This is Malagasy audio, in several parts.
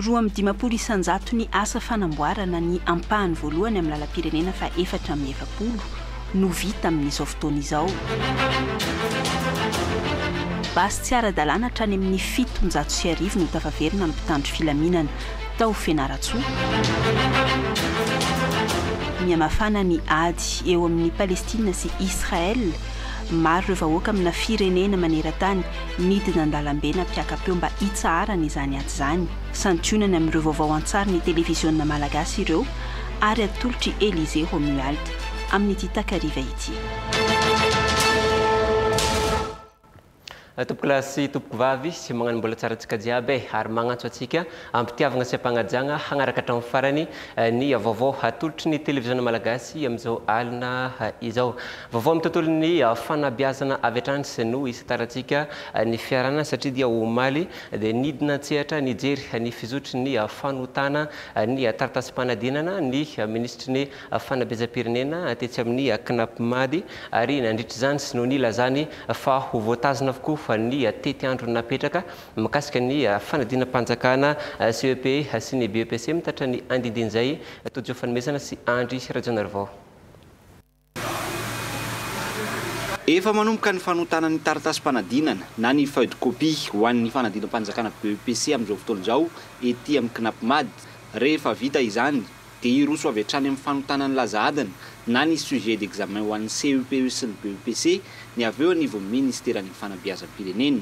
2 isanjato ny asa fanamboarana ny ampahany voalohany amin'ny lalam-pirenena fa 470 no vita amin'izao fotoana izao. Basy tsy ara-dalàna hatrany amin'ny 790 no tafaverina ny mpitandro filaminana tao Fianaratsoa. Mihamafana ny ady eo amin'ny Palestina sy Israel. Maro ireo vahoaka amina firenena maneran-tany midina an-dalambe nampiakapeo mba hitsaharana izany ady izany. Santionany amin'ireo vaovao an-tsary ny televiziona malagasy ireo ary atolotry Élisée Romuald amin'ity takariva ity. Tompoko lahy sy tompoko vavy sy magnano mbola tsara antsika jiaby ary magnantso antsika ampitiavagna sy ampanajagna hagnaraka hatramin'ny farany ny vaovao atolotry ny televiziona malagasy amin'izao alina izao. Vaovao amin'ny tontolon'ny fanabeazana avy hatrany sy no isy tarantsika ny fiarana satria dia omaly dia nidina antsehatra nijery ny fizotry ny fanotana ny taratasym-panadinana ny ministry ny fanabeazam-pirenena tetsy amin'ny Knapimady ary nandritra izany sy no nila zany fa ho voatazana avokoa fa ny tety andro napetraka mikasika ny fanadinam-panjakana CEP sy ny BEPC mitatra ny andindin'izay tojo fanomezana sy Andry Rajonarvao. Efa manomboka ny fanotana ny taratasym-panadinana na ny feuille de copie ho an'ny fanadinam-panjakana BEPC amin'izao fotoana izao ety amin'ny Knapimady. Rehefa vita izany dia iroso avy hatrany amin'ny fanotana ny laza adina na ny sujet d'examen ho an'ny CEPE sy ny BEPC ny avy eo anivon'ny ministeran'ny fanabeazam-pirenena.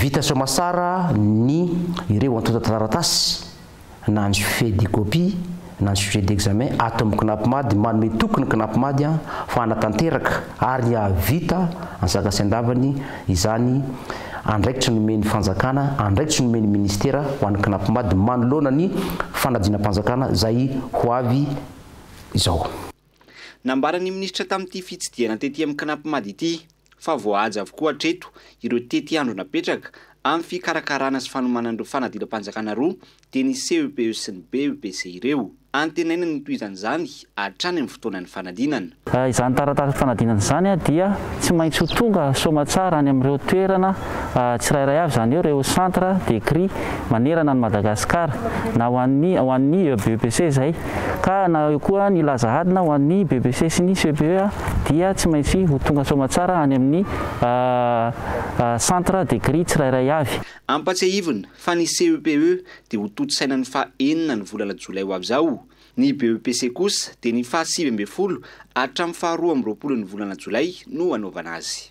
Vita soamasara ny ireo antota taratasy na ny feuille de copie na ny sujet d'examen ato amin'ny Knapimady manome tokony Knapimady fa hanatanteraka ary vita ansaka sy andavany izany andraikitry nomeny fanjakana andraikitry nomeny ministera ho an'ny Knapimady manoloana ny fanadinam-panjakana zay ho avy izao. Nambaran'ny ministra tamin'ity fitsidiana tety amin'ny Knapimady ity fa voahaja avokoa hatreto ireo tety andro napetraka amin'ny fikarakarana sy fanomanan'ireo fanadinam-panjakana roa dia ny CEPE sy ny BEPC ireo. Antenaina ny toizan'izany hatrany amin'ny fotoanan'ny fanadinana. Izany taratasy fanadinana izany dia tsy maintsy ho tonga soamantsara any amin'ireo toerana tsirairay avy izany eo ireo centre d'écrit manerana ny Madagasikara na ho an'ny BEPC izay ka na eo koa ny laza adina ho an'ny BEPC sy ny CEPE dia tsy maintsy ho tonga soamantsara any amin'ny centre d'écrit tsirairay avy. Ampatsiahivina fa ny CEPE dia ho toto sainany fa 9 ny volana Jolay ho avy izao. Ny BEPC kosa dia ny fa 7 hatramin'ny fa 12 ny volana Jolay no hanaovana azy.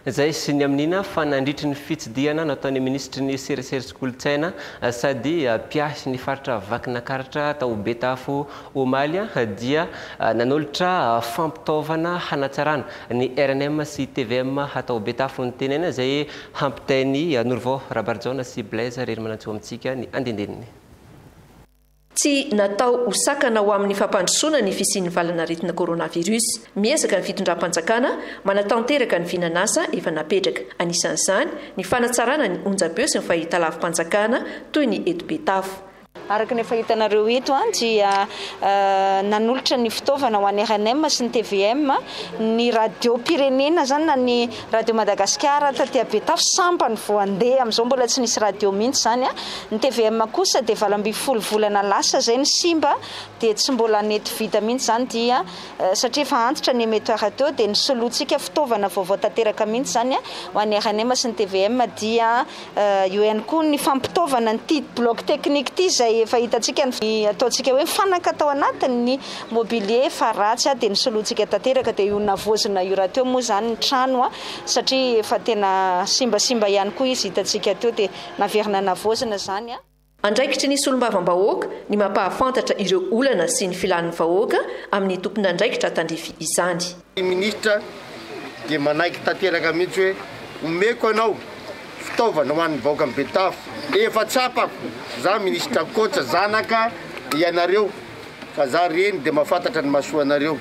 Zay sy ny amin'ina fa nandritry ny fitsidiana nataon'ny ministry ny serasera sy kolontsaina sady mpiasy ny faritra Vakinakaratra tao Betafo omaly dia nanolotra fampitaovana hanatsarana ny RNM sy TVM hatao Betafo ny tenena zay hampitainy Norvao Rabarjona sy Blaise rery manantso amintsika ny andindeniny. Tsy natao hosakana ho amin'ny fampandrosoana ny fisian'ny valanaretina coronavirus. Miezaka ny fitondram-panjakana manatanteraka ny vinanasa efa napetraka. Anisan'izany ny fanatsarana ny onjam-peo sy ny fahitalavim-panjakana toy ny eto Betafo. Araka ny fahitanareo eto dia nanolotra ny fitaovana ho an'ny RNM sy ny TVM ny radio pirenena zany na ny radio Madagasikara taty Betafo sampany vao andeha amin'izao mbola tsy nisy radio mihitsy zany ny TVM kosa dia 20 volana lasa zay ny simba dia tsy mbola nety vita mihitsy zany dia satria efa antitra ny émetteur teo dia ny solotsika fitaovana vaovao tanteraka mihitsy zany ho an'ny RNM sy ny TVM dia io ihany koa ny fampitaovana ny bloc technique ty zay efa hitantsika ny ataontsika hoe fanaka tao anatin'ny mobilier fa ratsy dia ny solotsika tanteraka dia io navozina io raha teo moa zany ny trano satria efa tena simbasimba ihany koa izy hitantsika teo dia naverina navozina zany Andraikitry ny solombavam-bahoaka ny mampahafantatra ireo olana sy ny filan'ny vahoaka amin'ny tompon'andraikitra tandrify izany. Ny ministra dia manaiky tanteraka mihitsy hoe omeko anao fitaovana ho an'ny vahoaka amin'ny Betafo efa tsapako za ministra kotra zanaka ianareo ka za reny dia mahafantatra ny mahasoanareo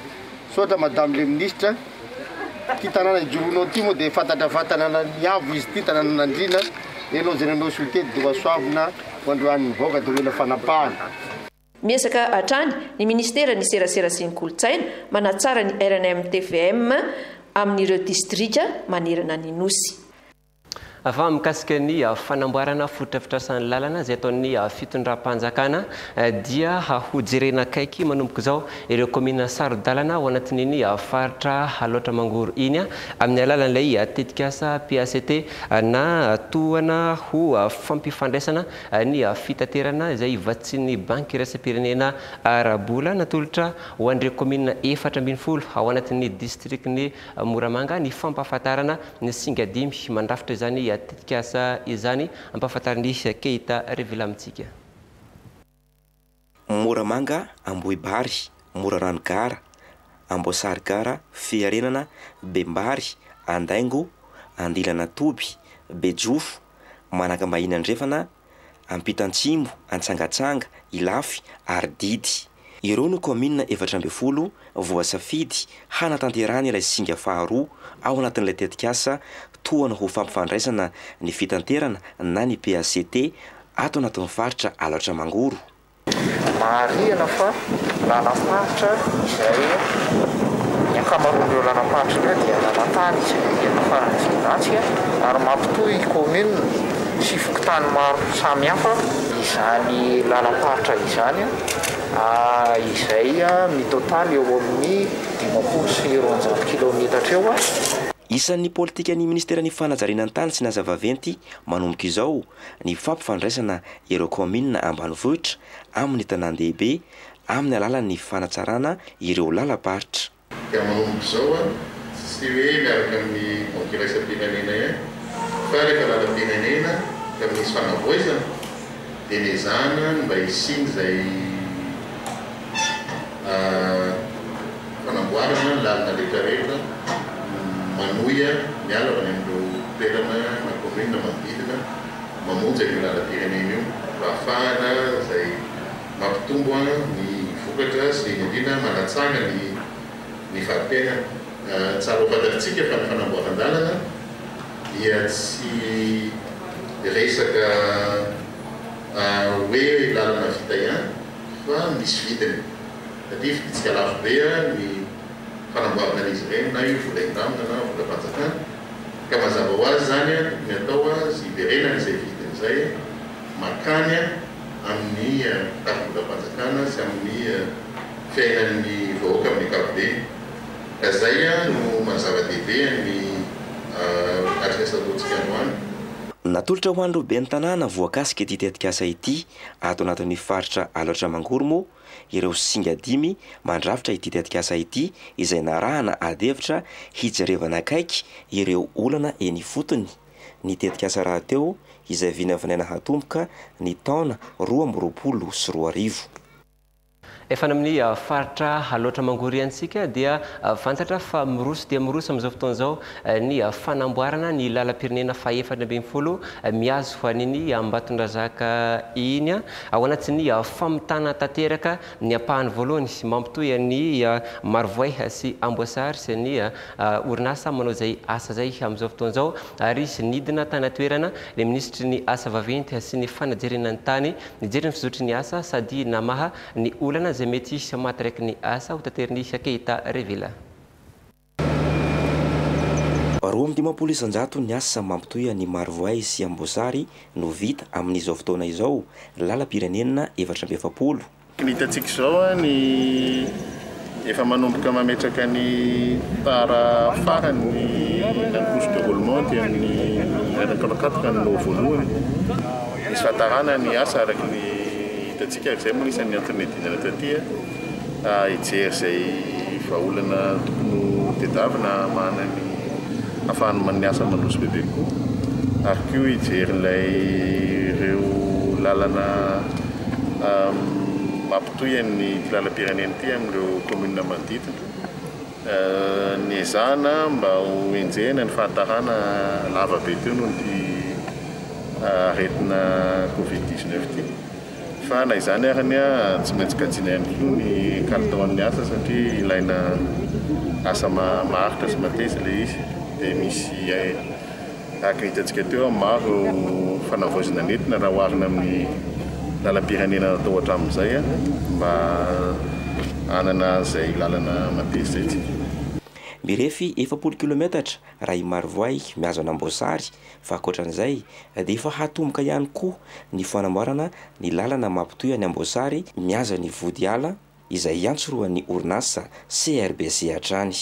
sota madame le ministra ty tanàna Djoronao ty moa dia fantatra fa tanàna niavo izy ty tanàna nandrina enao zay nanao solitety dia hoasoavina ho androan'ny vahoaka dia hoela fanapahana. Miezaka hatrany ny ministera ny serasera sy ny kolontsaina manatsara ny RNM TVM amin'ireo distrika manerana ny nosy. afa mikasika ny fanamboarana fototra-fitrasan'ny lalana zay ataon'ny fitondram-panjakana dia hojerena akaiky manomboka zao ireo commune saro-dalana ao anatin'iny faritra Loatra Mangoro iny amin'ny alalan'ilay tetikasa PACT na tohana ho fampifandraisana ny fitaterana izay vatsiny banky iraisam-pirenena arabola natolotra ho an'ireo commune 4 ao anatin'ny districtny Moramanga ny fampahafantarana ny singa 5 mandrafitra izany tetikasa izany ampahafantarany Keita Revila amintsika. Moramanga, Amboibary, Moraranogara, Amboasarigara, Fiarenana, Bembary, Andaingo, Andilana Toby, Bejofo, Manakambahina Andrefana, Ampitantsimo, Antsangatsanga, Ilafy, Ardidy. Ireo no commune 4 voasafidy hanatanterahana ilay singa faharoa ao anatin'ilay tetikasa tohana ho fampifandraisana ny fitanterana na ny PACT ato anatin'ny faritra Loatra Mangoro. Marihana fa lanafaritra izay ny ankamaroan'ireo lanafaritra dia lanatany izay farantsinatsy ary mampitohy commune sy fokontany maro samihafa izany lanafaritra izany izay mitotaly eo amin'ny 520 kilometatra eo. Isan'ny politika ny ministera ny fanajarinany tany sy nazavaventy manomboka izao ny fampifandraisana ireo commune ambanivohitra amin'ny tanan-dehibe amin'ny alalan'ny fanatsarana ireo lalaparitra. Manomboka izao tsy hoe miaraka amin'ny banky iraisam-pirenena fa rehefa lalam-pirenena ka misy fanavoizana dia mezana mba hisiny izay fanamboarana lalana rehetrarehetra manoya miala avy amin'ireo toerana na commune manodidina mamonjy io lalam-pirenena io mba ahafahana izay mampitombo ny vokatra sy indrindra manatsanga ny fahatena. Tsara ho fantatritsika fa ny fanamboaran-dalana dia tsy resaka hoe lalana vita ihany fa misy vidiny. Satria fiditsika lafo be ny fanamboarana izy ireny na io vola indamina na vola panjakana ka mazava ho azy zany ny atao sy iverenana izay vidiny izay makany amin'ny vola panjakana sy amin'ny fiainan'ny vahoaka amin'ny ankapobeny. Ka zay no mazava-dehibe ny atrikasa-totsika androany. Natolotra ho an'ireo ben'ny tanàna voakasika ity tetikasa ity ato anatin'ny faritra Loatra Mangoro moa ireo singa 5 mandrafitra ity tetikasa ity izay narahana adevitra hijerevana akaiky ireo olana eny fotony. Ny tetikasa raha teo izay vinavinaina hatomboka ny taona 2022. Efa amin'ny faritra Loatra Mangoro antsika dia fantatra fa miroso dia miroso amin'izao fotoana izao ny fanamboarana ny lalam-pirenena faha-4 mihazo ho an'iny Ambatondrazaka iny ao anatin'ny famitana tanteraka ny ampahany voalohany mampitohy ny Marovoay sy Amboasary sy ny orinasa manao izay asa zay amin'izao fotoana izao ary nidina tany toerana ny ministry ny asa vaventy sy ny fanajerena ny tany nijery ny fizotry ny asa sady namaha ny olana zay mety sy maty raiky ny asa ho tateriny Keita Revila. 20 isanjato ny asa mampitohy ny Marovoay sy Amboasary no vita amin'izao fotoana izao lalam-pirenena 470. Ny hitantsika izao ny efa manomboka mametraka ny tara farany Nankoso de Roulement dia amin'ny erakalakatoka no voalohany misy fahatarana ny asa araky ny hitantsika izay moa isan'ny antony taty hijery izay vahaolana tokony tedavina mana ny ahafahany maniasa mandroso bebe koa ary koa hijery ilay ireo lalana mampitohy ny lalam-pirenena ity amin'ireo commune manodidina ny ezahana mba ho enjehana ny fahatarana lava be teo noho ny aretina Covid-19 ity. Fa na izany arany tsy maintsy kajiana ihany koa ny kalitaon'ny asa satria ilaina asa maharitra sy mateza ilay izy dia misy araka hitantsika teo maro fanavoizana nentina raha oharina amin'ny lalam-pirenena natao hatramin'izay mba hanana izay lalana mateza zay. mirefy 40 kilometatra raha i Marivoay miazo an'Amboasary fa ankoatran'izay dia efa hatomboka ihany koa ny fanamboarana ny lalana mampitohy any Amboasary miazo ny Vodiala izay antsoroan'ny orinasa CRBC hatrany.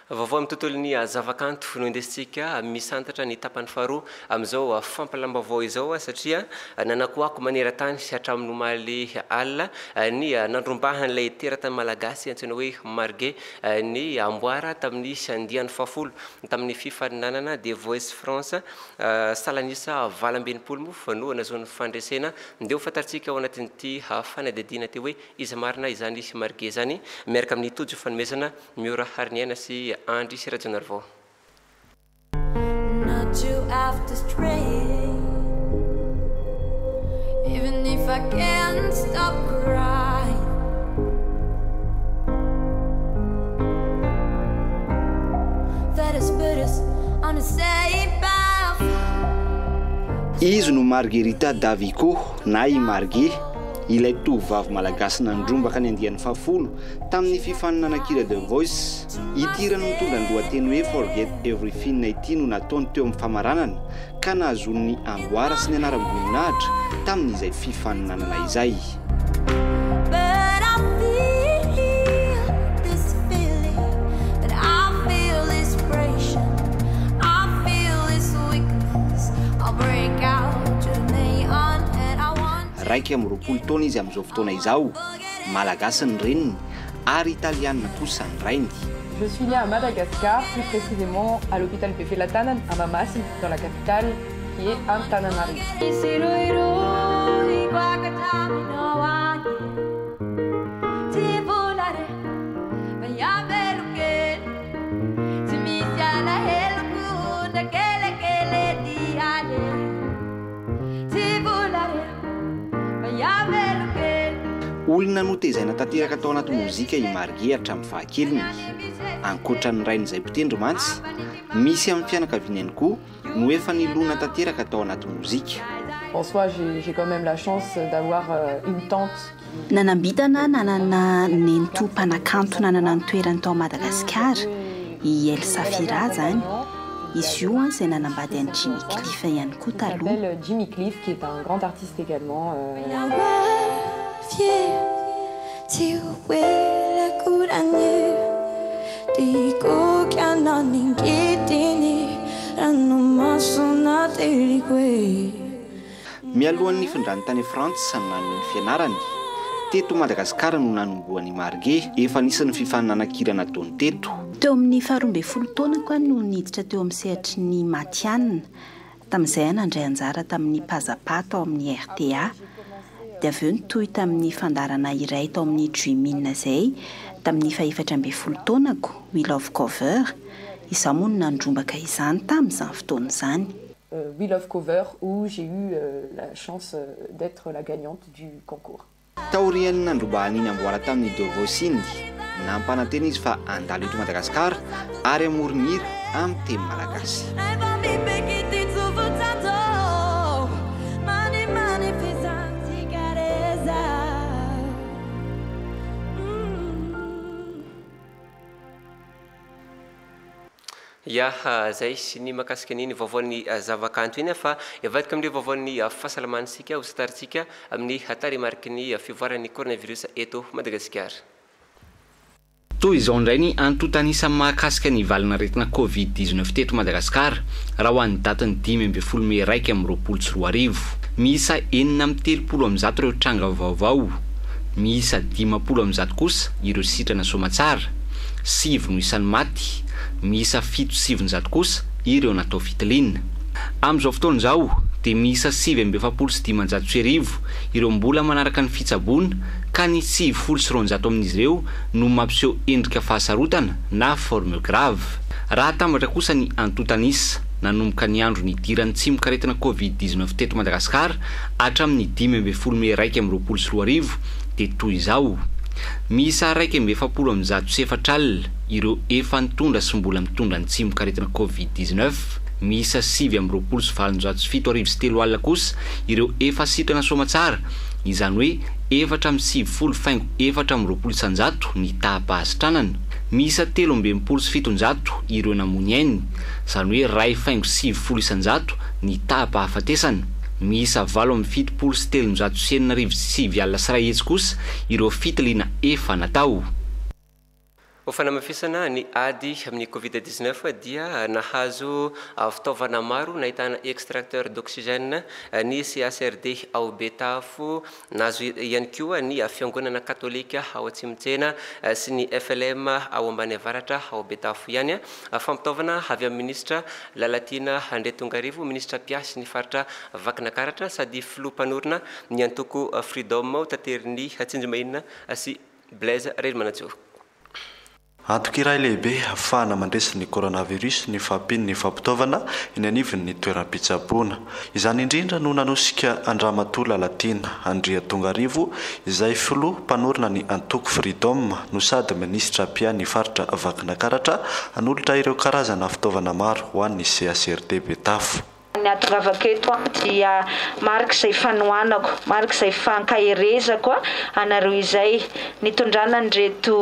Vaovao amin'ny tontolon'ny zavakanto no indesitsika misantatra ny tapany faharoa amin'izao fampalambavao izao satria nanakoako maneran-tany hatramin'ny omaly alina ny nandrombahan'ilay teratany malagasy antsoina hoe Marguet ny amboara tamin'ny andiany fahafolo tamin'ny fifaninanana de Voice France salanisa valambenimpolo moa no nazon'ny fandresena ndeo fantaritsika ao anatin'ity fanadidina ty hoe izy marina izany Marguet zany miaraka amin'ny tojo fanomezana miora hariniaina sy Andri sy Radio Narvao. Not you after straying, even if I can't stop crying. That has put us on the same path. Izy no Margherita Davico na i Marguet ilay tovovavy malagasy nandrombaka ny andiany fahafolo tamin'ny fifaninana-kira The Voice. Ity rano mitondra ny lohateny hoe Forget Everything ity no nataony teo amin'ny famaranana ka nahazon'ny amboara sy ny anaram-boninahitra tamin'izay fifaninanana izay. Raiky amin'ny 20 taona izy amin'izao fotoana izao, malagasy ny reniny ary italiana kosa ny rainy. Je suis née à Madagascar, plus précisément à l'hôpital Pepe Latanan, à Mamassi, dans la capitale, qui est Antananarivo. Olona notezaina tanteraka tao anaty mozika i Marguet hatramin'ny fahakeliny. Ankoatran'ny rain'izay mpitendry mantsy, misy amin'ny fianakaviany ihany koa no efa nilona tanteraka tao anaty mozika. En soi, j'ai quand même la chance d'avoir une tante. Nanambitana nanana nenito mpanakanto nanana ny toerany tao Madagasikara, i Elsa Fira zany. Izy io izay nanambady an'i Jimmy Cliff ihany koa taloha. Il s'appelle Jimmy Cliff, qui est un grand artiste également. Mialohan'ny findrany tany Frantsa nanony fianarany teto Madagasikara no nanomboan'i Marguet efa nisan'ny fifaninana-kira nataony teto. Teo amin'ny 12 taona koa no niditra teo amin'ny sehatry ny Matianina tamin'izay nandray anjara tamin'ny Pazapa tao amin'ny RTA. Dia avy eo nitohy tamin'ny fandarana iray tao amin'ny Dreamina zay tamin'ny 14 taonako We Love Cover. Izaho moa no nandrombaka izany tamin'izany fotoana izany. We Love Cover où j'ai eu la chance d'être la gagnante du concours. Taorian'ny nandrombahan'iny amboara tamin'ny The Voice iny nampanantena izy fa andalo eto Madagasikara ary amorony hira amin'ny teny malagasy. Ya zay ny makasika an'iny vaovaon'ny zavakanto iny fa avadika amin'ireo vaovaon'ny fahasalamantsika ho sataritsika amin'ny hatarimarika ny fivoaran'ny coronavirus eto Madagasikara. Toy izao indray ny antotanisa mahakasika ny valinaretina Covid-19 teto Madagasikara raha ho an'ny datany 10 Mei 2024. Miisa 930 ireo tranga vaovao, miisa 50 kosa ireo sitrana somatsara, 7 no isan'ny maty, miisa 700 kosa ireo natao fitiliana. Amin'izao fotoana izao dia miisa 7,750 ireo mbola manaraka ny fitsabona ka ny 7,900 amin'izy ireo no mampiseho endrika fahasarotana na forme grave. Raha tambatra kosa ny antotanisa nanomboka ny andro nidiran'ny tsimok'aretina Covid-19 teto Madagasikara hatramin'ny 10 Mei 2024 dia toy izao: miisa 1,704 alina ireo efa nitondra sy mbola mitondra ny tsimok'aretina Covid-19, miisa 7,707 alina kosa ireo efa sitrana somatsara izany hoe 4,720 isanjato ny taha-pahazitranana, misa 3,770 ireo namony ainy, izany hoe 2,720 isanjato ny taha-pahafatesana, misa 7,707 kosa ireo fitiliana efa natao. Ho fanamafisana ny ady amin'ny Covid-19 dia nahazo fitaovana maro nahitana extracteur d'oxygène ny CHRD ao Betafo, nahazo ihany koa ny fiangonana katolika ao Atsimitsena sy ny FLM ao Ambanivaratra ao Betafo ihany. Fampitaovana avy amin'ny ministra Lalatina Andretongarivo, ministra Piasy ny faritra Vakinakaratra sady filoha-mpanorona ny antoko Freedom tateriny Tsinjomaina sy Blaise Rerimanatsoro. Antoka iray lehibe ahafahana mandresy ny coronavirus ny fampiny ny fampitaovana eny anivony ny toeram-pitsaboana. Izany indrindra no nanosika Andramatoa Lalatina Andretongarivo izay filoha mpanorona ny antoko Freedom no sady ministra Pia ny faritra Vakinakaratra hanolotra ireo karazana fitaovana maro ho an'ny CHRD Betafo. Ny atongavako eto dia marika izay fanohanako, marika izay fankaherezako anareo izay nitondrana an'ireto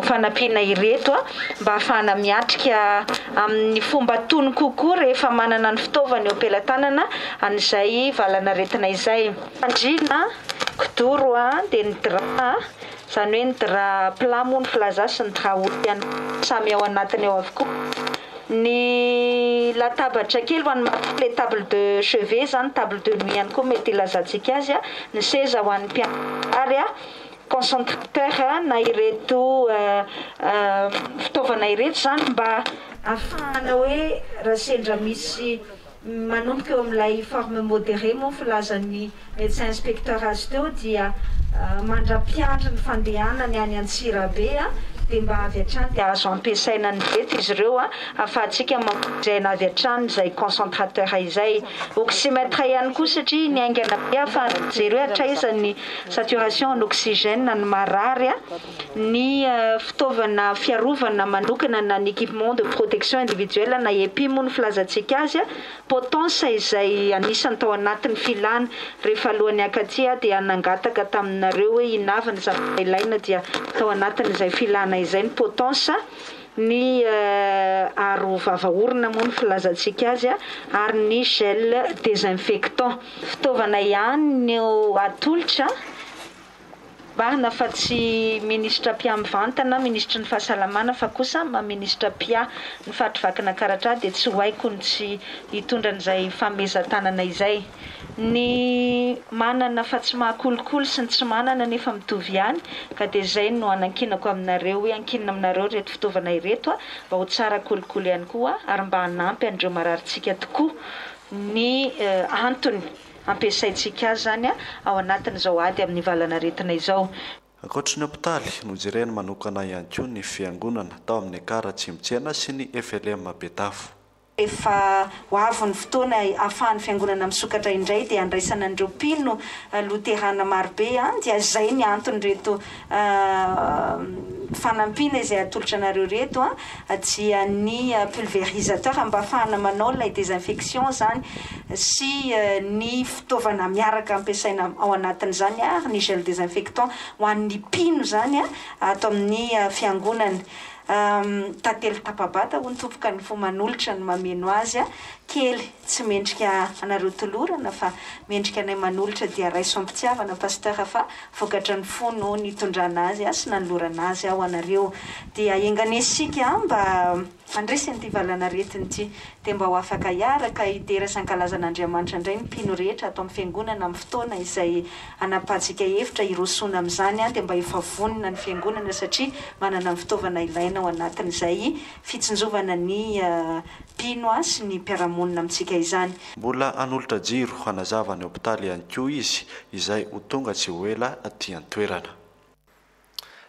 fanampiana ireto mba ahafahana miatrika amin'ny fomba tony kokoa rehefa manana ny fitaovana eo am-pelantanana an'izay valanaretina izay. Andrina kidoro dia ny drap, izany hoe ny drap plat moa ny filaza sy ny drap haolo ihany samy ao anatiny ao avokoa. Ny latabatra kely ho an'ny le table de chevet zany, table de nuit ihany koa mety ilazantsika azy, ny seza ho an'ny mpianary, concentrateur na ireto fitaovana ireto zany mba ahafahana hoe raha sendra misy manomboka eo amin'ilay forme modéré moa filazan'ny médecin inspecteur azy teo dia mandra-piandry ny fandehanany any Antsirabe dia mba avy hatrany dia azo ampiasaina ny reto izy ireo ahafahantsika mampijaina avy hatrany izay concentrateur izay. Oxymètre ihany koa satria ny aingana be ahafahana mijery hoe hatraiza ny saturation en oxygène ny marary, ny fitaovana fiarovana manokana na ny équipement de protection individuelle na EPI moa ny filazantsika azy, potence izay anisany tao anatin'ny filana rehefa alohan'ny akaty dia nangataka taminareo hoe inavana zavatra ilaina dia tao anatin'izay filana izay ny potence, ny aro vavaorona moa ny filazantsika azy ary ny gel désinfectant. Fitaovana ihany no atolotra marina fa tsy ministra Pia mivantana, ministra ny fahasalamana fa kosa ministra Pia ny faritra Vakinakaratra dia tsy ho haiko ny tsy hitondra an'izay famezan-tanana izay. Ny manana fa tsy mahakolokolo sy ny tsy manana nefa mitovy ihany ka dia izay no anankinako aminareo hoe ankinina aminareo reto fitaovana ireto mba ho tsara kolokolo ihany koa ary mba hanampy an'ireo mararintsika tokoa ny antony ampiasaintsika azy zany ao anatin'izao ady amin'ny valanaretina izao. Ankoatry ny hopitaly no jerena manokana ihany koa ny fiangonana tao amin'ny Akara Atsimitsena sy ny FLM Betafo. Efa ho avy ny fotoana ahafahan'ny fiangonana misokatra indray dia andraisana an'ireo mpino loterana marobe dia izay ny antony reto fanampiana izay atolotra anareo reto dia ny pulvérisateur mba ahafahana manao ilay désinfection zany sy ny fitaovana miaraka ampiasaina ao anatin'izany ary ny gel désinfectant ho an'ny mpino zany atao amin'ny fiangonana. Tantely tapabata ho ny tompoka ny fo manolotra ny mameno azy kely tsy mendrika anareo tolorana fa mendrika anay manolotra dia raiso ampitiavana pasteur fa vokatra ny fo no nitondrana azy sy nanolorana azy ao anareo dia enganesika mba andresy ny valanaretiny ity dia mba ho afaka hiaraka hidera sankalazan'Andriamanitra indray ny mpino rehetra atao amin'ny fiangonana amin'ny fotoana izay anapahantsika hevitra hirosoana amin'izany dia mba hifavonina ny fiangonana satria manana ny fitaovana ilaina ao anatin'izay fitsinjovana ny mpino sy ny mpiaramonina amintsika izany. Mbola hanolotra jiro hanazavany hopitaly ihany koa izy izay ho tonga tsy ho ela aty an-toerana.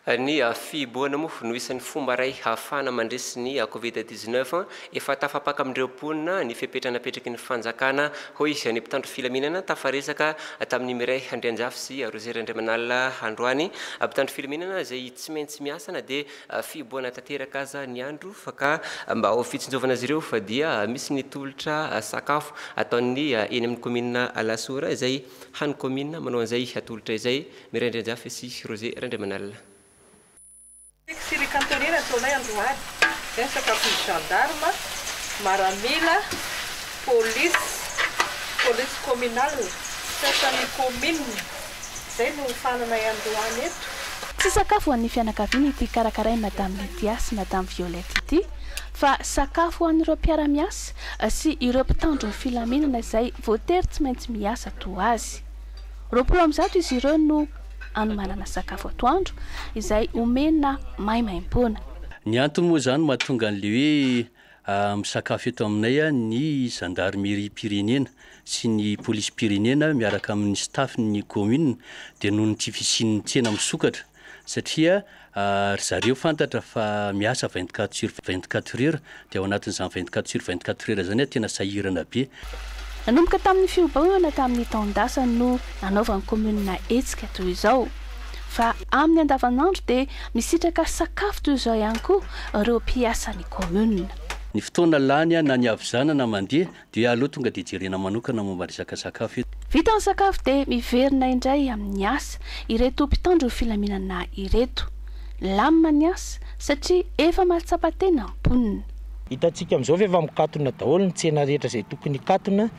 ny fiboana mo no isan'ny fomba ray hahafana mandresy ny covid-19 efa tafapaka amin'ireo mponina ny fipetranapetraky ny fanjakana hoy ny mpitandro filaminana tafaresaka tamin'ny miray andrianjafy sy Roger Andriamanala androany mpitandro filaminana izay tsy maintsy miasana dia fiboana tanteraka aza ny andro fa ka mba ho fitsinjovana azy ireo fa dia misy ny tolotra sakafo ataon'ny eny amin'ny commune Lasora izay hany commune manao an'izay tolotra izay miray andrianjafy sy Roger Andriamanala. Siri cantonniera ataonay androany zay sakafo ny gendarme maramila police communale sasany commune zay no fananay androany eto. Tsy sakafo ho an'ny fianakaviana ity karakaray madame Lydia sy madame Violette ity fa sakafo ho an'ireo mpiara-miasa sy ireo mpitandro ny filaminana izay voatery tsy maintsy miasa to azy. 20 izy ireo no anomanana sakafo atoandro izay omena maimaim-pona. Ny antony moa zany mahatonga an'le hoe misakafo eto aminay ny gendarmerie pirenena sy ny police pirenena miaraka amin'ny staff ny commune dia noho ny tsy fisian'ny tsena misokatra satria zareo fantatra fa miasa 24 sur 24 heures dia ao anatin'izany 24 sur 24 heures zany tena sahirana be. Nanomboka tamin'ny fiobaona tamin'ny taondasa no nanaovan'ny commune etsika toy izao fa amin'ny andavanandro dia misitraka sakafo toy izao ihany koa ireo mpiasan'ny commune. Ny fotoana lany na ny avizana na mandeha dia aloha tonga dia jerena manokana momba resaka sakafo eto. Vita ny sakafo dia miverina indray amin'ny asa ireto mpitandro filaminana ireto. Lamina ny asa satria efa mahatsapa-tena mponina. Hitantsika amin'izao efa mikatona daholo ny tsena rehetra izay tokony katona.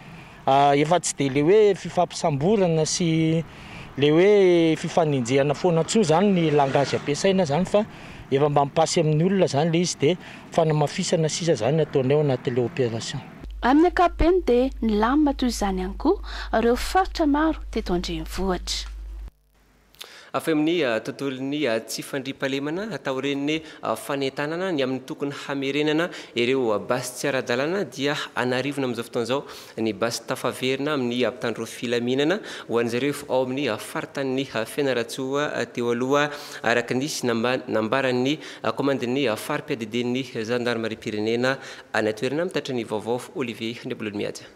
Efa tsy dia le hoe fifampisamborana sy le hoe fifaninjehana foana tsoa zany ny langage ampiasaina zany fa efa mba mipasy amin'ny olona zany le izy dia fanamafisana sisa zany ataonay ao anatin'le opération. Amin'ny ankapobeny dia ny lamina toy izany ihany koa ireo faritra maro teto andrenivohitra. Afy amin'ny tontolon'ny tsy fandriampahalemana atao reny fanentanana ny amin'ny tokony hamerenana ireo basy tsy ara-dalàna dia anarivona amin'izao fotoan'izao ny basy tafaverina amin'ny mpitandro filaminana ho an'izareo ao amin'ny faritan'ny Fianaratsoa teo aloha araka nisy nambaran'ny komandin'ny fari-piadidian'ny gendarmerie pirenena anatoerana mitatry ny vaovao Olivier Ndebolomiadza.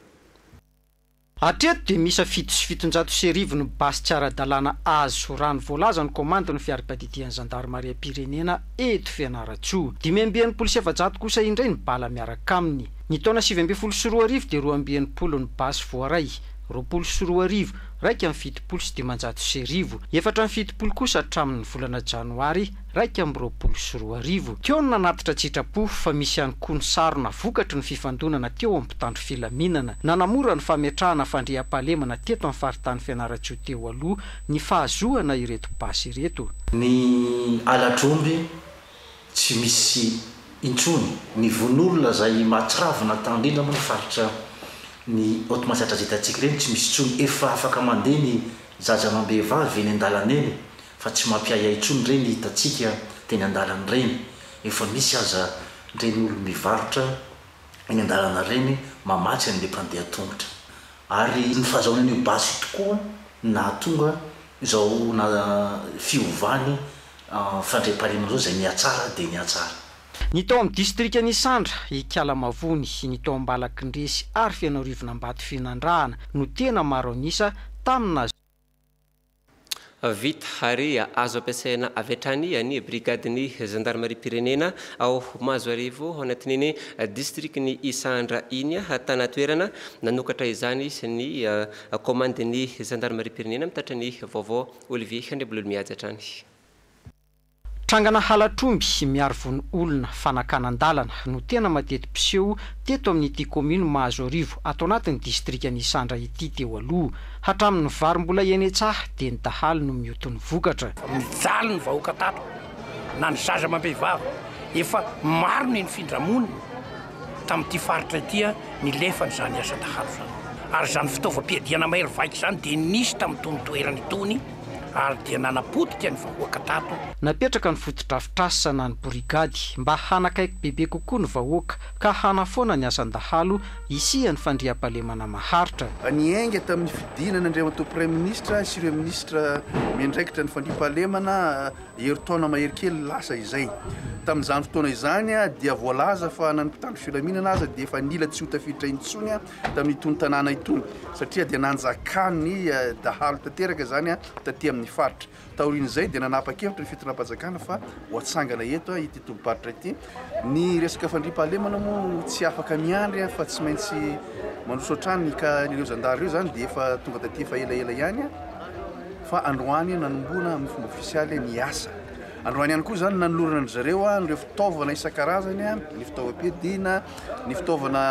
Hatreto dia misy 750 ny basy tsy ara-dalàna azo rano voalaza ny komando ny fiara-piadidian'ny gendarmerie pirenena eto Fianaratsoa. 5 polisy efa-jato kosa indray ny bala miaraka aminy. Ny taona 724 dia 12 ny basy voaray, 24 raika amin'ny 770. 770 kosa hatramin'ny volana janoary raika amin'ny 22. Teo no nanatitra tsitrapo fa misy ihany koa ny sarona vokatry ny fifandonana teo amin'ny mpitandro filaminana. Nanamora ny fametrahana fandriam-pahalemana teto amin'ny faritany Fianaratsoa teo aloha ny fahazoana ireto basy ireto. Ny aladromby tsy misy intsony ny vonolona zay mahatsiravina tandrindra moa ny faritra ny automasatra zetatsika reny tsy misy tsony efa afaka mandeha ny zaza-mambehivavy eny an-dalana eny fa tsy mampiaya intsony reny hitatsika teny an-dalana reny efa misy aza reny olo mivarotra eny an-dalana reny mamatsy an'le mpandeha tongotra ary ny fahazahoana an'io basy tokoa na tonga izao na fiovany fandriam-pahalemana zao zay niatsara dia niatsara. Ny tao amin'ny distrika Nisandra, Ikalamavony, ny tao Ambalakindresy ary Fianarivona Ambato Finandrahana no tena maro anisa tamina vita hare azo ampiasaina avy hatrany ny brigadiny gendarmerie pirenena ao Mazoarivo ao anatin'ny distrikny Isandra iny tanatoerana nanokatra izany ny komandiny gendarmerie pirenena mitatra ny vaovao Olivier Ndebolomiadza hatrany. Trangana halatromby miaro vony olona fanakanan-dalana no tena matety piseho teto amin'ity commune Mazoarivo ato anatin'ny distrika Nisandra ity teo aloha. Hatramin'ny vary mbola ianetsaha dia ny dahalo no mioty ny vokatra. Mijaly ny vahoaka tato na ny zaza mambehivavy efa maro ny findramonina tamin'ity faritra ity nilefany zany asa dahalo zany. Ary zany fitaovam-piadiana mahery vaika zany dia nisy tamin'ny tony toerany itony ary dia nanapotika ny vahoaka tato napetraka ny fotodrafitrasana ny brigady mba hanakaiky bebe kokoa ny vahoaka ka hanafoana ny asandahalo isia ny fandriam-pahalemana maharitra niainga tamin'ny fidinana andriamato premier ministre sy ireo ministre miandraikitra ny fandriam-pahalemana heritaona maherikely lasa izay tamin'izany fotoana izany dia voalaza fa nampitandro filaminana aza dia efa nila tsy ho tafiditra intsony tamin'ny itony tanàna itony satria dia nanjakany dahalo tanteraka zany taty amin'ny faritra taorin'izay dia nanapa-kevitra ny fitonam-panjakana fa hoatsangana eto ity tomparitra ity ny resaka fandriam-pahalemana moa tsy afaka miandry fa tsy maintsy manosotrany ka nireo zandary reo zany dia efa tonga taty efa elaela ihany fa androany nanombona amin'ny fomba ofisialy miasa androany ihany koa zany nanolorana ny zareo nireo fitaovana isan-karazany ny fitaovam-piadina ny fitaovana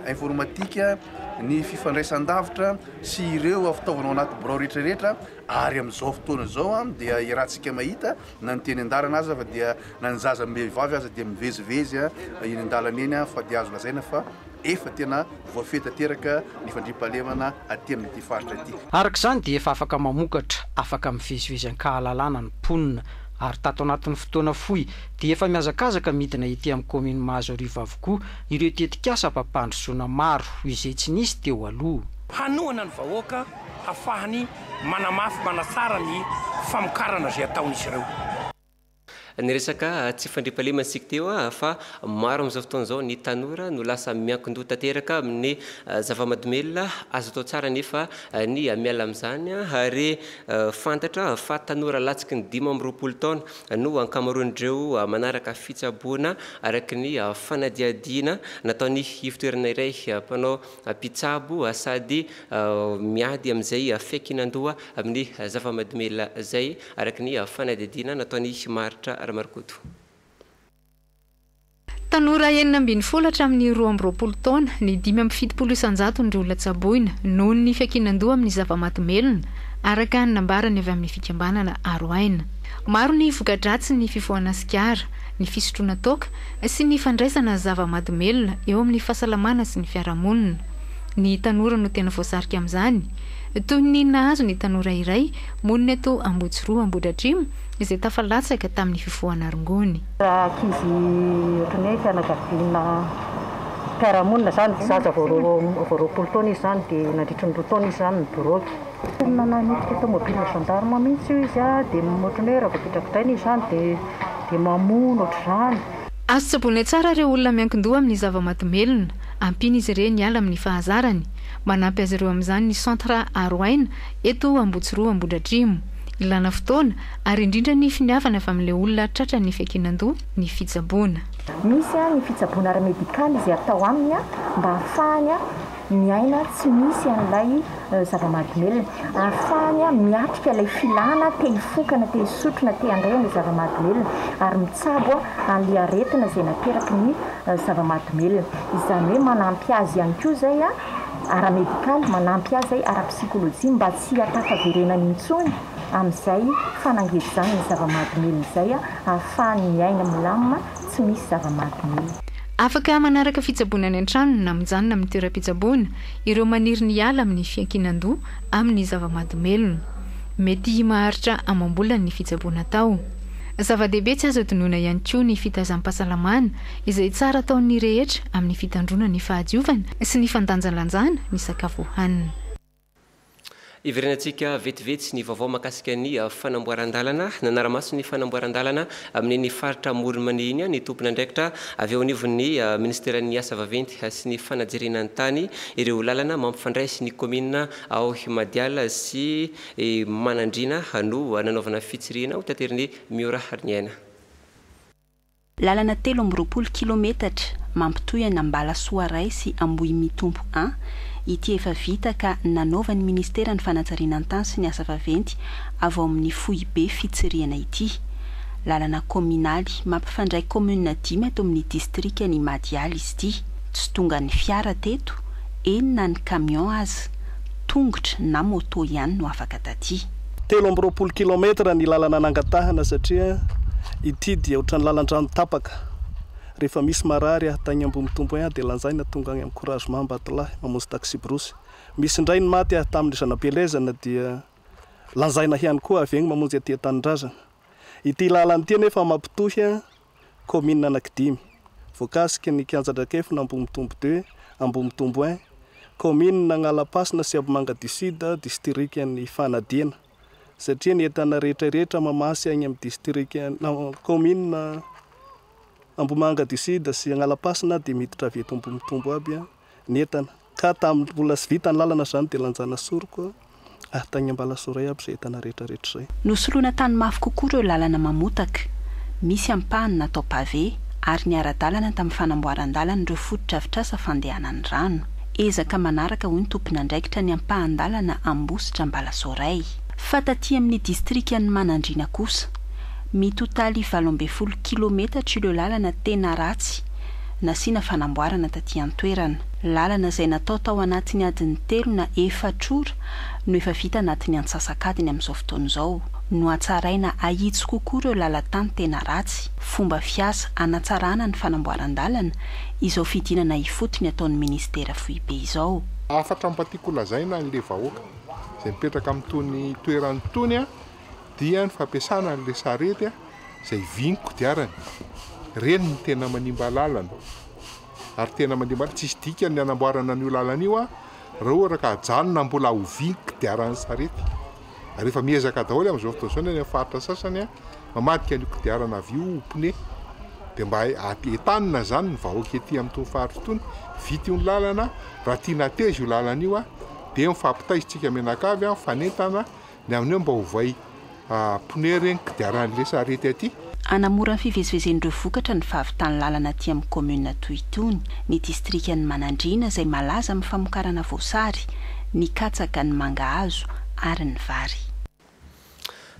informatika ny fifandraisan-davitra sy ireo fitaovana ao anaty birao rehetrarehetra ary amin'izao fotoana zao dia irahantsika mahita na ny teny andarana aza fa dia na ny zaza mbehivavy aza dia mivezivezy eny an-dalana eny fa dia azo lazaina fa efa tena voafetateraka ny fandriam-pahalemana aty amin'ity faritra ity arak'izany dia efa afaka mamokatra afaka mivezivezy an-kahalalana ny mponina ary tato anatin'ny fotoana fohy dia efa miazakazaka midina ety amin'ny kominy mahazo arivo avokoa ireo tetikasa mpampandrosoana maro izay tsy nisy teo aloha hanoana ny vahoaka hafahany manamafy manasara ny famokarana zay ataon'izy ireo ny resaka tsy fandriam-pahalemana sika teo fa maro amin'izao fotoana zao ny tanora no lasa miankin-doha tanteraka amin'ny zava-mahadomelona azo atao tsara nefa ny miala amin'izany ary fantatra fa tanora latsiky ny 5 taona no ankamaroan'ireo manaraka fitsaboana araky ny fanadiadiana nataony hivitoerana iray mpanao mpitsabo sady miady amin'izay fiankinan-doha amin'ny zava-mahadomelona zay araky ny fanadiadiana nataony maritra Marikoto. Tanora 9 hatramin'ny 12 taona ny 570 isanjato ny olona tsaboina noho ny fiankinan-doha amin'ny zava-mahadomelona araka ny nambarany avy amin'ny fikambanana Aroaina. Maro ny voka-dratsy ny fifohana sikara, ny fisotroana toka sy ny fandraisana zava-mahadomelona eo amin'ny fahasalamana sy ny fiarahamonina. Ny tanora no tena voasarika amin'izany. Toy ny nahazo ny tanora iray monina eto Ambohitsoroa Ambohidratrimo izay tafalatsaka tamin'ny fifohana rongony. Ankizy ohatran'ny hoe fianakaviana fiarahamonina zany zaza voaroapolo taona izy zany dia nandritra ny 2 taona izy zany nidoroky. Nananitika tomobile gendarme mihitsy io izy dia ohatran'ny hoe raha vakitrakitrainy izy zany dia mamono ohatr'izany. Azo tsaboina tsara ireo olona miankin-doha amin'ny zava-mahadomelona, ampiny izy ireny hiala amin'ny fahazarany. Manampy azy ireo amin'izany ny centre Aroaina eto Ambohitsoroa Ambohidratrimo. Ilana fotoana ary indrindra ny finiavana avy amin'ilay olona tratra ny fiankinan-doha ny fitsaboana. Misy ny fitsaboana ara-medikaly izay atao aminy mba ahafahany miaina tsy misy an'ilay zava-mahadomelona, ahafahany miatrika ilay filana te hifokana te hisotrona te handray ny zava-mahadomelona ary mitsabo an'ilay aretina izay nateraky ny zava-mahadomelona. Izany hoe manampy azy ihany koa zay ara-medikaly, manampy azy zay ara-psikolojia mba tsy hatakaverenany intsony amin'izay fanangezany ny zava-mahadomelona izay ahafahany miaina milamina tsy misy zava-mahadomelona. Afaka manaraka fitsaboana any an-trano na mijanona amin'ny toeram-pitsaboana ireo maniry ny ala amin'ny fiankinan-doha amin'ny zava-mahadomelona. Mety maharitra amam-bolany ny fitsaboana atao. Zava-dehibe tsy azo adinoina ihany koa ny fitazam-pahasalamana izay tsara ataon'ny rehetra amin'ny fitandrona ny fahadiovana sy ny fandanjalanjana ny sakafo hohanina. Iverenantsika vetivety ny vaovao mahakasika ny fanamboaran-dalana, nanara-maso ny fanamboaran-dalana amin'ny faritra Moronmaniny ny tompona andraikitra avy eo anivon'ny ministeran'ny asa vaventy sy ny fanajerena ny tany ireo lalana mampifandray sy ny komina ao Madiala sy Manandrina no nanaovana fitsirina ho tateriny Miora Harniaina. Lalana 13 kilometatra mampitohy Ambalasoaray sy Ambohimitompo 1 ity efa vita ka nanaova ny ministeran'ny fanajarena ny tany sy ny asa vaventy avy ao amin'ny Fohibe fitsiriana ity. Lalana kominaly mampifandray komuna 5 ato amin'ny distrikany Madiala izy ity. Tsy tonga ny fiara teto, enina ny camion aza, tongotra na moto ihany no afaka taty. 13 kilometatra ny lalana nangatahana satria ity dia ohatran'ny lalan-drano tapaka. Rehefa misy marary tagny Ambohimitompo dia lanjaina tonga any amin'ny encouragement mba atolahy mamonjy taxi brosy. Misy indray ny maty tamin'ny zanam-pelezana dia lanzaina ihany koa avy egny mamonjy aty an-tanindrazana. Ity lalany ity nefa mampitohy commune anankidimy. Voakasiky ny Kianjandrakefina Ambomitomby 2, Ambomitomby 1, commune Agnalapasina sy Abomanga du Sud, district ny Fanadina. Satria ny entana rehetrarehetra mamasy agny amin'ny district commune Ambomanga du Sud sy Agnalapasina dia miditra avy eto Ambomitomby aby ny entana. Ka tamin'ny mbola sy vita ny lalana zany dia lanjana soroko tany Ambalasoray aby izay entana rehetrarehetra izay. Nosoloana tany mafy kokoa ireo lalana mamotaka. Misy ampahany natao pavé ary ny ara-dalana tamin'ny fanamboaran-dalana ireo fototra fandehanan'ny rano. Ezaka manaraka hoy ny tompon'andraikitra ny ampahan-dalana Ambositra Ambalasoray. Fa taty amin'ny distriktan'ny Manandrina kosa, mitotaly 12 kilometatra ireo lalana tena ratsy nasiana fanamboarana taty an-toerana. Lalana izay natao tao anatin'ny adiny 3 na 4 ora no efa vita anatin'ny antsasakadiny amin'izao fotoana izao. No atsaraina ahitsy kokoa ireo lalan-tany tena ratsy. Fomba fiasa anatsarana ny fanamboaran-dalana izao fidinana ifotony ataon'ny ministera foibe izao. Afatra ampatiako lazaina an'le vahoaka izay mipetraka amin'itony toerany itony dia ny fampiasana an'le sarety izay vingo kodiarany. Reny ny tena manimba lalana. Ary tena manimba tsisy dika ny anamboarana an'io lalana io raha ohatra ka ajanona mbola ho vingo kodiaran'ny sarety. Ary rehefa miezaka daholo amin'izao fotoana izao ny faritra sasany mamadika an'io kodiarana avy io pneu dia mba etanina zany ny vahoaka ety amin'itony faritra itony vita io ny lalana raha tiana teza io lalana io dia mifampitaizitsika menakavy fanentana ny amin'io mba hovay pneu reny kodiaran'le sarety aty. Anamora ny fivezivezen'ireo vokatra ny fahavitany lalana aty amin'ny commune Toitony, ny distriktan'ny Manandrina izay malaza amin'ny famokarana voasary, ny katsaka ny mangahazo ary ny vary.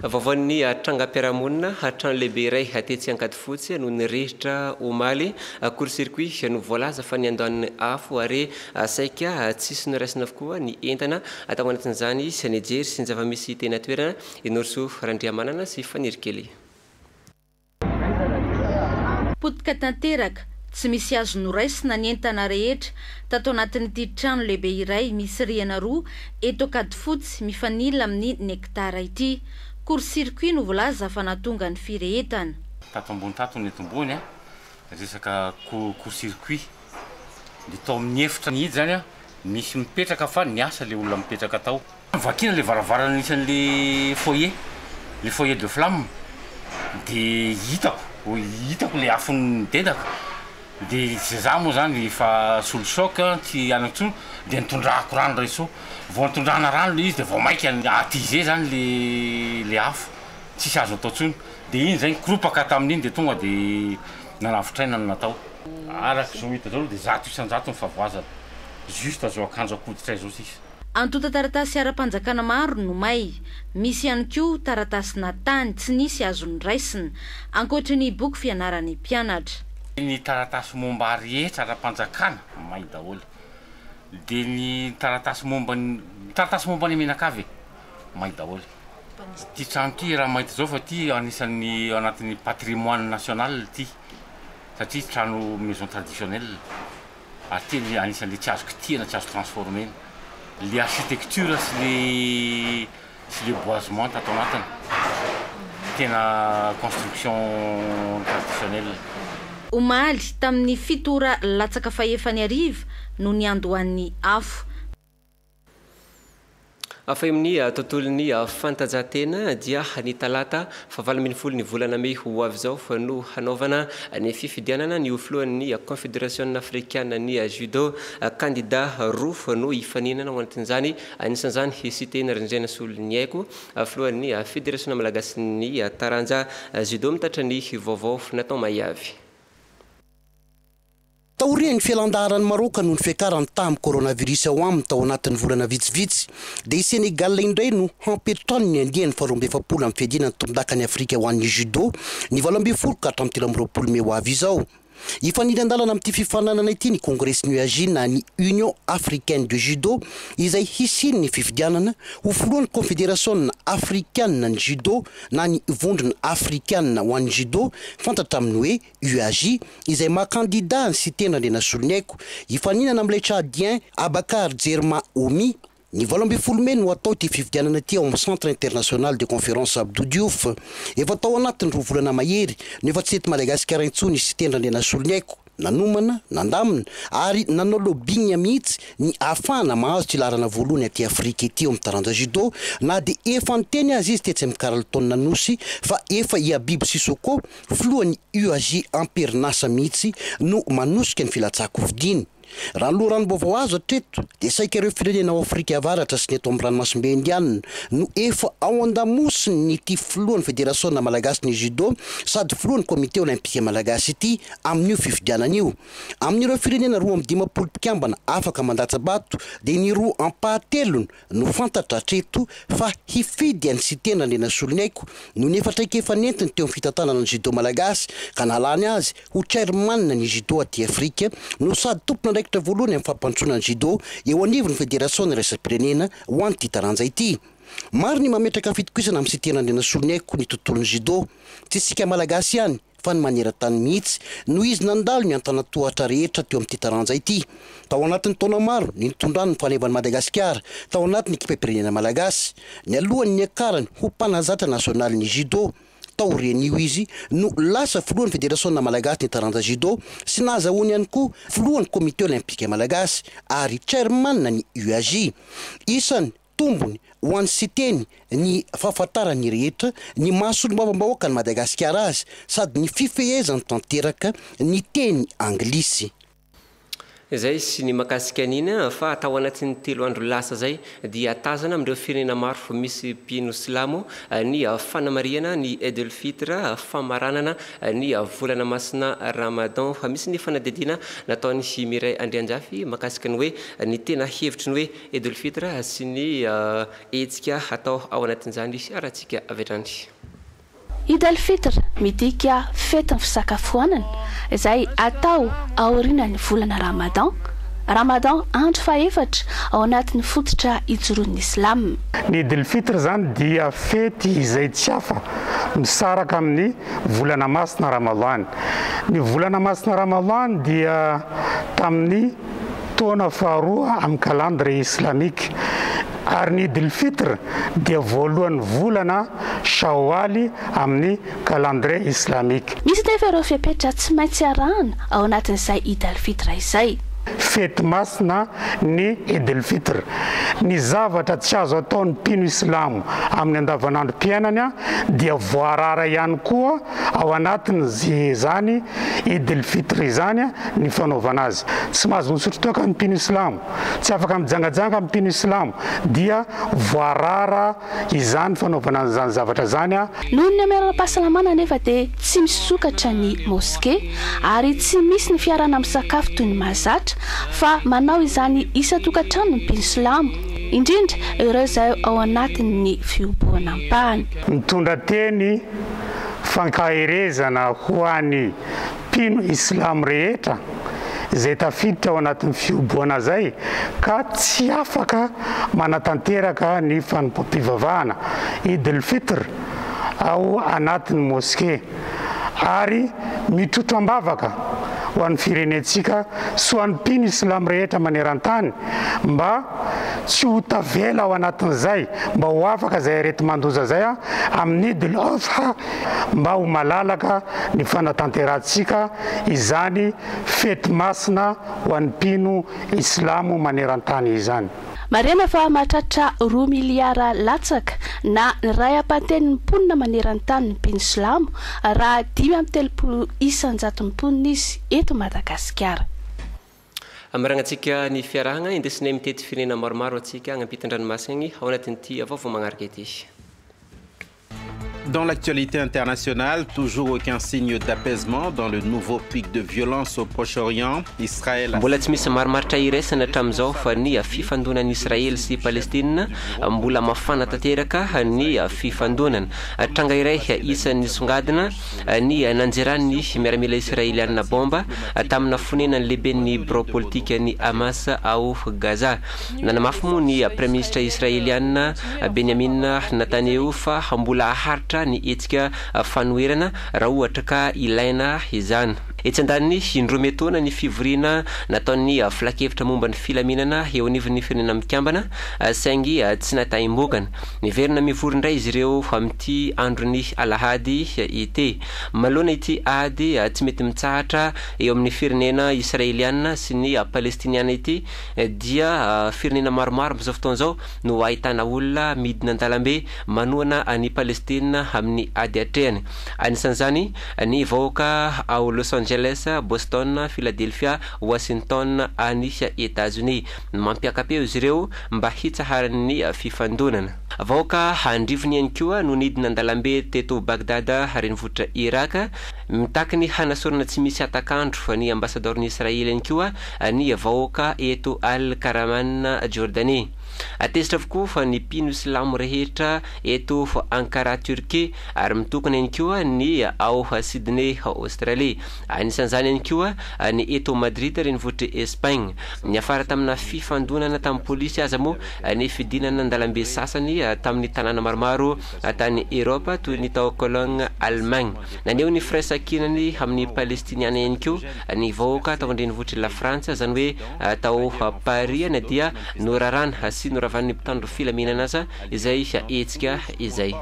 Vaovan'ny trangam-piarahamonina trano lehibe iray atetsy Ankadifotsy noho ny rihitra omaly court-circuit no voalaza fa niandohan'ny afo ary saika tsisy noraisina avokoa ny entana atao anatin'izany sy nijery sy ny zava-misy tena toerana Inorso Randriamanana sy Fanirikely. Potika tanteraka tsy misy azo noraisina ny entana rehetra tato anatin'ity trano lehibe iray misy rihana roa eto Ankadifotsy mifanila amin'ny nektara ity. Court-circuit no voalaza fa natonga ny firehetana. Tato ambony tato ny eto ambony resaka court-circuit dia tao amin'ny efitra ny idy zany misy mipetraka fa ny asa le olona mipetraka tao. Vakina le varavarana anisan'le foyer de flamme dia hitako le afony dedaka dia za moa zany fa solosoka tsy anatsony dia nitondrahako rano raiso vao nitondrahana rano le izy dia vao maika atize zany le afo tsisy azo atao tsony dia iny zany kropaka tamin'iny dia tonga dia nanavotraina no natao araka zao hita zao dia 100% ny favoazana juste zao akanjo akoditra zao sisa. Antota taratasy ara-panjakana maro no may. Misy ihany koa taratasy natany tsy nisy azo ny raisina ankoatra ny boky fianaran'ny mpianatra. Ny taratasy momba rehetra ara-panjakana may daholo. Dia ny taratasy momba ny menakavy may daholo. Ty trano ty raha mahita zao fa ty anisan'ny anatin'ny patrimoine national ty satria trano maison traditionnelle ary ty anisan'le tsy azo kitihana tsy azo transformer. Les architectures sy les boisements tato anatiny tena construction traditionnelle. Omaly tamin'ny 7 ora latsaka fahefany ariva no niandohan'ny afo. Afay amin'ny tontolon'ny fantajatena dia ny talata fa 20 ny volana May ho avy zao fa no hanaovana ny fifidianana ny ofloan'ny Confédération africaine ny judo candidat roa no hifaninana ao anatin'izany anisan'izany hisitena rindrena solon'ny haiko afloan'ny fédération malagasy ny taranja judo mitatra ny vaovao natao maiavy. Taorian'ny fialandaharany Maroka noho ny fiakarany tamin'ny coronavirus ao aminy tao anatin'ny volana vitsivitsy dia i Senegal indray no hampetrany ny andiany 27 amin'ny fiadinany tombon-dakany Afrika ho an'ny judo ny 20 ka hatramin'ny 30 May ho avy izao. Ifanila-ndalana amin'ity fifananana ity ny Congrès UAJ na ny Union Africaine de Judo izay hisiny ny fifidianana ho filohan'ny Confédération Africaine ny Judo na ny vondrona Africaine ho an'ny Judo fantatra amin'ny hoe UAJ izay maha-candidat ny sitena Andriana Solonyaiko ifaninana amin'ilay Tchadien Abakar Djerma Omi Ny 12 Mey no atao ty fividianana ty ao amin'ny Centre International de Conférence Abdou Diouf efa tao anatin'ny 2 volana mahery nefa tsy eto Madagasikara intsony sy tendra ny nasolo aiko nanomana nandamina ary nanao lobbying mihitsy ny afana mahazo ty larana voalohany aty Afrika ety amin'ny taranja judo na de efa niteny azy izy tetsy amin'ny Carlton Nanosy fa efa Habibu Sissoko filohan'ny UAG Amperinasa mihitsy no manosika ny filatsako vidiny. Raha loharano vaovao azo hatreto dia saika ireo firenena ao Afrika avaratra sy ny eto amin'ny ranomasimbe indiana no efa ao andamosiny ny ty filohan'ny fédération malagasy ny judo sady filohan'ny comité olympique malagasy ity amin'io fifidianana io. Amin'ireo firenena 15 mpikambana afaka mandatsa bato dia ny 2 ampahatelony no fantatra hatreto fa hifidy any sy tena ny nasolony aiko no nefa traika efa nentiny teo amin'ny fitantanana ny judo malagasy ka nalany azy ho chairman ny judo aty Afrika no sady tompona voalohany amin'ny fampantsona ny judo eo anivon'ny fédération ny resam-pirenena ho an'ity taranja ity. Maro ny mametraka fitokisana amin'ny sitena ny nasolony aiko ny tontolon'ny judo tsy sika malagasy ihany fa ny maneran-tany mihitsy no izy nandalo ny antanatohatra rehetra teo amin'ity taranja ity. Tao anatin'ny taona maro ny nitondrany ny fanevan'ny Madagasikara tao anatin'ny ekipam-pirenena malagasy ny alohan'ny ny akarany ho mpanazatra nasionaly ny judo tao renio izy no lasa filohan'ny fédération malagasy ny taranja judo sy nahazahoany ihany koa filohan'ny comité olympique malagasy ary chairman ny UAG. Isany tombony ho an'ny siteny ny fahafantarany rehetra ny mahasolo-bavam-bahoaka ny Madagasikara azy sady ny fifehezany tanteraka ny teny anglisy. Zay sy ny makasika an'iny fa atao anatin'ny 3 andro lasa zay dia tazana amin'ireo firenena maro misy mpino silamo ny fanamariana ny Eid el-Fitr famaranana ny volana masina Ramadan fa misy ny fanadidina nataony Miray Andrianjafy makasika ny hoe ny tena hevitry ny hoe Eid el-Fitr sy ny hetsika atao ao anatin'izany aratsika avetrany. Eid el-Fitr midika fetiny fisakafoanana izay atao aorianan'ny volana Ramadan. Ramadan andro faefatra ao anatin'ny fototra ijoroan'ny Islam. Ny Eid el-Fitr zany dia fety izay tsy hafa misaraka amin'ny volana masina Ramadan. Ny volana masina Ramadan dia tamin'ny taona faharoa amin'ny calendre islamika. Ary ny Eid el-Fitr dia voalohan'ny volana Shawaly amin'ny calendre islamika. Misy nefa ireo fiapetra tsy maintsy arahana ao anatin'izay Eid el-Fitr izay. Fety masina ny Eid el-Fitr. Ny zavatra tsy azo ataon'ny mpino Islamo amin'ny andavanandrom-piainany dia voarara ihany koa ao anatin'izany Eid el-Fitr izany ny fanaovana azy. Tsy mahazo misotro toaka ny mpino Islamo, tsy afaka mijangajanga ny mpino Islamo dia voarara izany fanaovana izany zavatra zany. Noho ny ameram-pahasalamana nefa dia tsy misokatra ny moské ary tsy misy ny fiarana amin'ny sakafo toy ny mahazatra fa manao izany isa-tokantrano ny mpino Islamo indrindra ireo izay ao anatin'ny fioboana ampahany. Mitondra teny fankahirezana ho an'ny mpino Islamo rehetra izay tafiditra ao anatin'ny fioboana zay ka tsy afaka manatanteraka ny fanampam-pivavahana Eid el-Fitr ao anatin'ny moské ary mitrotro-ambavaka ho an'ny firenetsika sy ho an'ny mpino Islamo rehetra maneran-tany mba tsy ho tavela ao anatin'izay mba ho afaka zay arety mandoza zay amin'ny Eid el-Adha mba ho malalaka ny fanatanterantsika izany fety masina ho an'ny mpino Islamo maneran-tany izany. Marena fa mahatratra 2 miliara latsaka na ray apaten'ny mponina maneran-tany ny mpino Islamo raha 530 isan-jaton'ny izy eto Madagasikara. Amaranantsika ny fiarahana indesinay mitety firenena maromaro atsika agnampitany-dranomasina ao anatin'ity vaovao magnaraka ity. Dans l'actualité internationale, toujours aucun signe d'apaisement dans le nouveau pic de violence au Proche-Orient. Israël. Mbola tsy misy marimaritra iraisana hatramin'izao fa ny fifandonan'ny Israely sy Palestina mbola mafana tanteraka ny fifandonana. Tranga iray isan'ny songadina ny nanjerany miaramila israeliana bomba tamina fonenany lehiben'ny bureau politique ny Hamas ao Gaza. Nanamafy moa ny premier ministre israeliana Benjamin Netanyahu fa mbola haritra ny etsika fanoherana raha ohatra ka ilaina izany. etsy-andaniny indroa metona ny fivoriana nataony filakevitra momba ny filaminana eo anivon'ny firenena mikambana saingy tsy nataimbokana niverina mivory indray izy ireo amin'ity androny alahady ity malona ity ady tsy mety mitsahatra eo amin'ny firenena israeliana sy ny palestiniana ity dia firenena maromaro amin'izao fotoana zao no ahitana olona midina an-dalambe manoana ny palestina amin'ny ady atrehany anisan'izany ny vahoaka ao Los Angeles, Boston, Philadelphia, Washington any États-Unis mampiakapeo izy ireo mba hitsaharan'ny fifandonana vahoaka handrivony ihany koa no nidina an-dalambe teto Bagdad renivohitra Iraka mitakiny hanasorana tsy misy atakandro ny ambassadorny Israely ihany koa ny vahoaka eto Al Karaman Jordanie atezitra avokoa fa ny mpino islamo rehetra eto Ankara Turquie ary mitokana ihany koa ny ao Sydney Australie anisan'izany ihany koa ny eto Madrid renivohitra Espagne ny afara tamina fifandonana tamin'ny polisy aza moa ny fidinana an-dalambe sasany tamin'ny tanàna maromaro tany Eropa toy ny tao Cologne Allemagne naneo ny firaisankinany amin'ny palestiniana ihany koa ny vahoaka tao andrenivohitra La France zany hoe tao Paris na dia norarana sy noravan'ny mpitandro filaminana aza izay etsika izay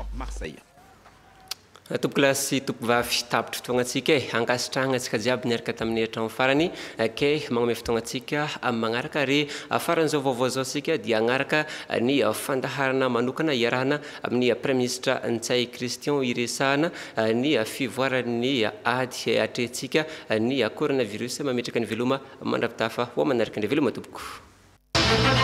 tompo lasy tompo vavy tapitra fotoagnatsika ankasitrahana antsika jiaby niaraka tamin'ny hatramo farany ke magnome fotoagnatsika amin'ny magnaraka ary faran'izao vaovao zao sika dia agnaraka ny fandaharana manokana iarahana amin'ny premier ministre Ntsay Christian iresahana ny fivoaran'ny ady atrentsika ny coronavirus mametraka ny veloma mandravitafa ho manaraka ny veloma tompoko